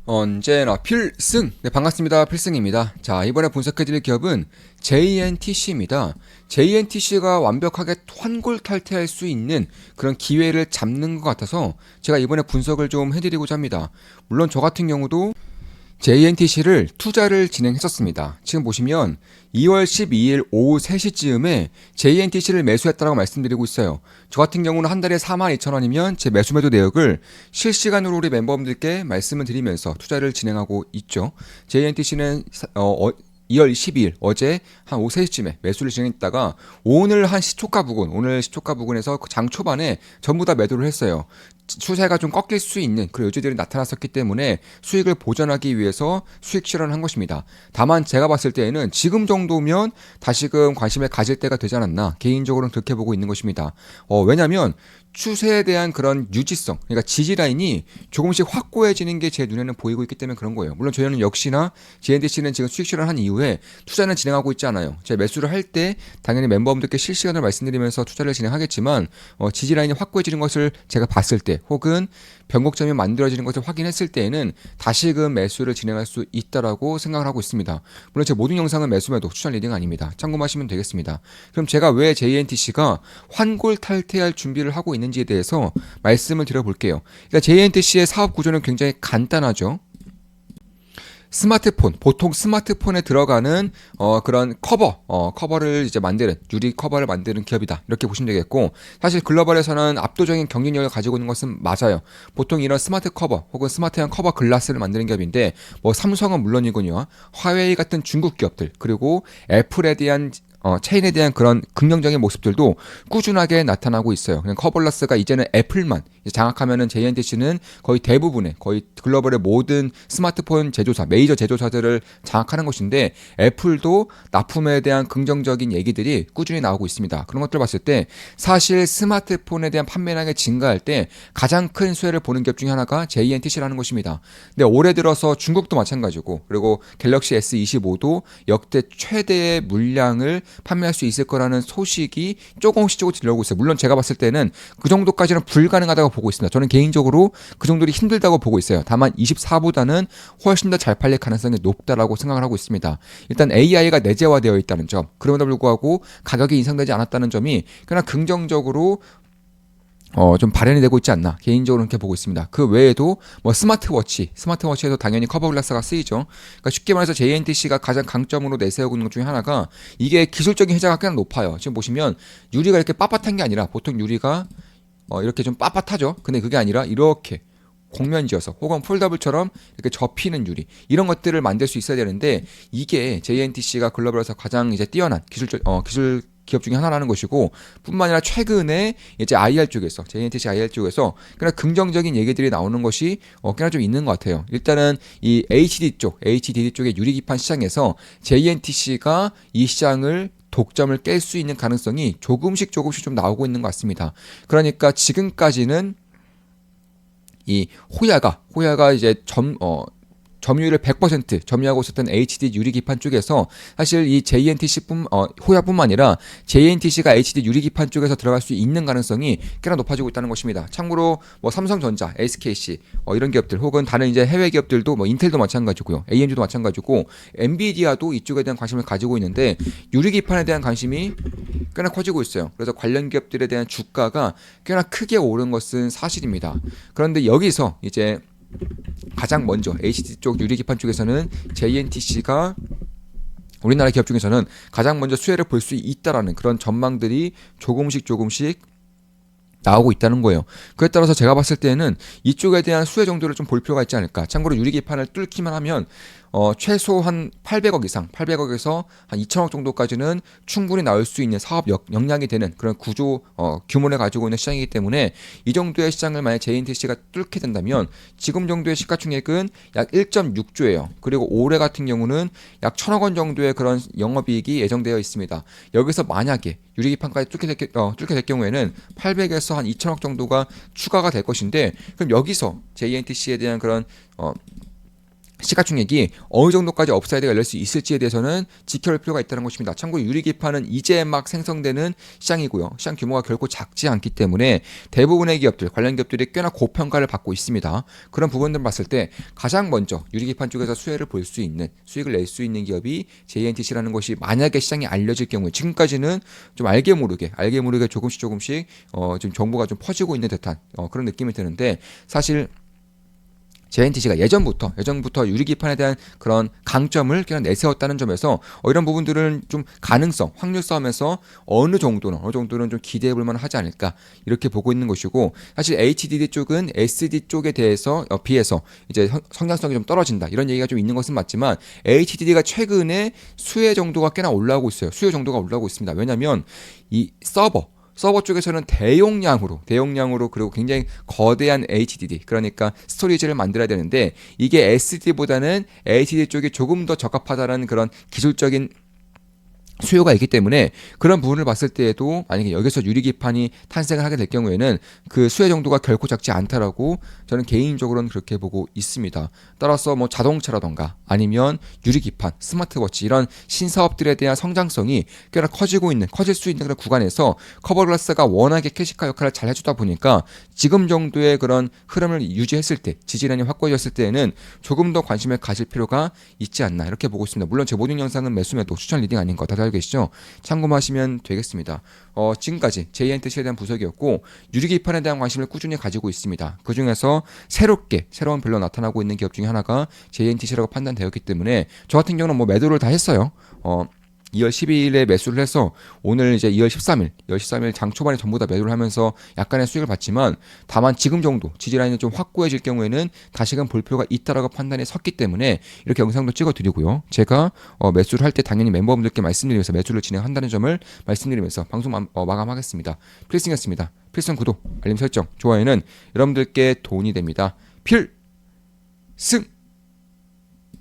언제나 필승! 네, 반갑습니다. 필승입니다. 자, 이번에 분석해드릴 기업은 JNTC입니다. JNTC가 완벽하게 환골탈태할 수 있는 그런 기회를 잡는 것 같아서 제가 이번에 분석을 좀 해드리고자 합니다. 물론 저 같은 경우도 JNTC를 투자를 진행했었습니다. 지금 보시면 2월 12일 오후 3시쯤에 JNTC를 매수했다고 말씀드리고 있어요. 저 같은 경우는 한 달에 42,000원이면 제 매수 내역을 실시간으로 우리 멤버분들께 말씀을 드리면서 투자를 진행하고 있죠. JNTC는 2월 12일 어제 한 오후 3시쯤에 매수를 진행했다가 오늘 시초가 부근에서 장 초반에 전부 다 매도를 했어요. 추세가 좀 꺾일 수 있는 그런 요지들이 나타났었기 때문에 수익을 보전하기 위해서 수익 실현을 한 것입니다. 다만 제가 봤을 때에는 지금 정도면 다시금 관심을 가질 때가 되지 않았나 개인적으로는 그렇게 보고 있는 것입니다. 왜냐하면 추세에 대한 그런 유지성, 그러니까 지지 라인이 조금씩 확고해지는 게 제 눈에는 보이고 있기 때문에 그런 거예요. 물론 저희는 역시나 JNTC는 지금 수익 실현한 이후에 투자는 진행하고 있지 않아요. 제가 매수를 할 때 당연히 멤버분들께 실시간으로 말씀드리면서 투자를 진행하겠지만 지지 라인이 확고해지는 것을 제가 봤을 때 혹은 변곡점이 만들어지는 것을 확인했을 때에는 다시금 매수를 진행할 수 있다라고 생각을 하고 있습니다. 물론 제 모든 영상은 매수 매도 추천 리딩 아닙니다. 참고하시면 되겠습니다. 그럼 제가 왜 JNTC가 환골탈태할 준비를 하고 있는지에 대해서 말씀을 드려볼게요. 그러니까 JNTC의 사업 구조는 굉장히 간단하죠. 스마트폰, 보통 스마트폰에 들어가는 그런 커버를 이제 만드는 유리 커버를 만드는 기업이다. 이렇게 보시면 되겠고, 사실 글로벌에서는 압도적인 경쟁력을 가지고 있는 것은 맞아요. 보통 이런 스마트 커버 혹은 스마트한 커버 글라스를 만드는 기업인데, 뭐 삼성은 물론이군요. 화웨이 같은 중국 기업들 그리고 애플에 대한 체인에 대한 그런 긍정적인 모습들도 꾸준하게 나타나고 있어요. 그냥 커버글라스가 이제는 애플만 장악하면은 JNTC는 거의 대부분의 거의 글로벌의 모든 스마트폰 제조사, 메이저 제조사들을 장악하는 것인데 애플도 납품에 대한 긍정적인 얘기들이 꾸준히 나오고 있습니다. 그런 것들을 봤을 때 사실 스마트폰에 대한 판매량이 증가할 때 가장 큰 수혜를 보는 기업 중에 하나가 JNTC라는 것입니다. 근데 올해 들어서 중국도 마찬가지고 그리고 갤럭시 S25도 역대 최대의 물량을 판매할 수 있을 거라는 소식이 조금씩 들려오고 있어요. 물론 제가 봤을 때는 그 정도까지는 불가능하다고 보고 있습니다. 저는 개인적으로 그 정도로 힘들다고 보고 있어요. 다만 24보다는 훨씬 더 잘 팔릴 가능성이 높다라고 생각을 하고 있습니다. 일단 AI가 내재화되어 있다는 점, 그럼에도 불구하고 가격이 인상되지 않았다는 점이 그냥 긍정적으로 좀 발현이 되고 있지 않나 개인적으로 그렇게 보고 있습니다. 그 외에도 뭐 스마트워치에도 당연히 커버 글라스가 쓰이죠. 그러니까 쉽게 말해서 JNTC가 가장 강점으로 내세우고 있는 것 중에 하나가 이게 기술적인 혜자가 꽤나 높아요. 지금 보시면 유리가 이렇게 빳빳한 게 아니라 보통 유리가 이렇게 좀 빳빳하죠. 근데 그게 아니라 이렇게 곡면지어서 혹은 폴더블처럼 이렇게 접히는 유리 이런 것들을 만들 수 있어야 되는데 이게 JNTC가 글로벌에서 가장 이제 뛰어난 기술 기업 중에 하나라는 것이고 뿐만 아니라 최근에 이제 IR 쪽에서 JNTC IR 쪽에서 꽤나 긍정적인 얘기들이 나오는 것이 꽤나 좀 있는 것 같아요. 일단은 이 HDD 쪽의 유리기판 시장에서 JNTC가 이 시장을 독점을 깰 수 있는 가능성이 조금씩 좀 나오고 있는 것 같습니다. 그러니까 지금까지는 이 호야가 이제 점유율을 100% 점유하고 있었던 HD 유리기판 쪽에서 사실 이 호야뿐만 아니라 JNTC가 HD 유리기판 쪽에서 들어갈 수 있는 가능성이 꽤나 높아지고 있다는 것입니다. 참고로 뭐 삼성전자, SKC 이런 기업들 혹은 다른 이제 해외 기업들도 뭐 인텔도 마찬가지고요, AMD도 마찬가지고 엔비디아도 이쪽에 대한 관심을 가지고 있는데 유리기판에 대한 관심이 꽤나 커지고 있어요. 그래서 관련 기업들에 대한 주가가 꽤나 크게 오른 것은 사실입니다. 그런데 여기서 이제 가장 먼저 HD 쪽 유리기판 쪽에서는 JNTC가 우리나라 기업 중에서는 가장 먼저 수혜를 볼 수 있다라는 그런 전망들이 조금씩 나오고 있다는 거예요. 그에 따라서 제가 봤을 때는 이쪽에 대한 수혜 정도를 좀 볼 필요가 있지 않을까. 참고로 유리기판을 뚫기만 하면 최소 한 800억 이상, 800억에서 한 2천억 정도까지는 충분히 나올 수 있는 사업 역량이 되는 그런 규모를 가지고 있는 시장이기 때문에 이 정도의 시장을 만약 JNTC가 뚫게 된다면 지금 정도의 시가총액은 약 1.6조예요. 그리고 올해 같은 경우는 약 1,000억 원 정도의 그런 영업이익이 예정되어 있습니다. 여기서 만약에 유리기판까지 뚫게 될 경우에는 800에서 한 2천억 정도가 추가가 될 것인데 그럼 여기서 JNTC에 대한 그런 시가총액이 어느 정도까지 업사이드가 열릴 수 있을지에 대해서는 지켜볼 필요가 있다는 것입니다. 참고로 유리기판은 이제 막 생성되는 시장이고요. 시장 규모가 결코 작지 않기 때문에 대부분의 기업들, 관련 기업들이 꽤나 고평가를 받고 있습니다. 그런 부분들을 봤을 때 가장 먼저 유리기판 쪽에서 수혜를 볼 수 있는, 수익을 낼 수 있는 기업이 JNTC라는 것이 만약에 시장에 알려질 경우에, 지금까지는 좀 알게 모르게 조금씩 좀 정보가 좀 퍼지고 있는 듯한 그런 느낌이 드는데, 사실 JNTC가 예전부터 유리기판에 대한 그런 강점을 그냥 내세웠다는 점에서 이런 부분들은 좀 가능성, 확률 싸움에서 어느 정도는 좀 기대해 볼 만하지 않을까 이렇게 보고 있는 것이고, 사실 HDD 쪽은 SD 쪽에 대해서 비해서 이제 성장성이 좀 떨어진다 이런 얘기가 좀 있는 것은 맞지만, HDD가 최근에 수요 정도가 꽤나 올라오고 있어요. 수요 정도가 올라오고 있습니다. 왜냐하면 이 서버 쪽에서는 대용량으로 그리고 굉장히 거대한 HDD, 그러니까 스토리지를 만들어야 되는데, 이게 SSD보다는 HDD 쪽이 조금 더 적합하다는 그런 기술적인 수요가 있기 때문에, 그런 부분을 봤을 때에도 만약에 여기서 유리기판이 탄생을 하게 될 경우에는 그 수요 정도가 결코 작지 않다라고 저는 개인적으로는 그렇게 보고 있습니다. 따라서 뭐 자동차라던가 아니면 유리기판, 스마트워치 이런 신사업들에 대한 성장성이 꽤나 커질 수 있는 그런 구간에서 커버글라스가 워낙에 캐시카 역할을 잘 해주다 보니까 지금 정도의 그런 흐름을 유지했을 때, 지지난이 확고해졌을 때에는 조금 더 관심을 가질 필요가 있지 않나 이렇게 보고 있습니다. 물론 제 모든 영상은 매수 매도 추천 리딩 아닌 거 다들 알고 계시죠? 참고하시면 되겠습니다. 지금까지 JNTC에 대한 분석이었고, 유리기판에 대한 관심을 꾸준히 가지고 있습니다. 그 중에서 새로운 별로 나타나고 있는 기업 중에 하나가 JNTC라고 판단되었기 때문에, 저 같은 경우는 뭐 매도를 다 했어요. 2월 12일에 매수를 해서 오늘 이제 2월 13일 장 초반에 전부 다 매도를 하면서 약간의 수익을 봤지만, 다만 지금 정도 지지라인이 좀 확고해질 경우에는 다시금 볼 필요가 있다라고 판단이 섰기 때문에 이렇게 영상도 찍어드리고요. 제가 매수를 할 때 당연히 멤버분들께 말씀드리면서 매수를 진행한다는 점을 말씀드리면서 방송 마감하겠습니다. 필승이었습니다. 필승 구독, 알림 설정, 좋아요는 여러분들께 도움이 됩니다. 필승!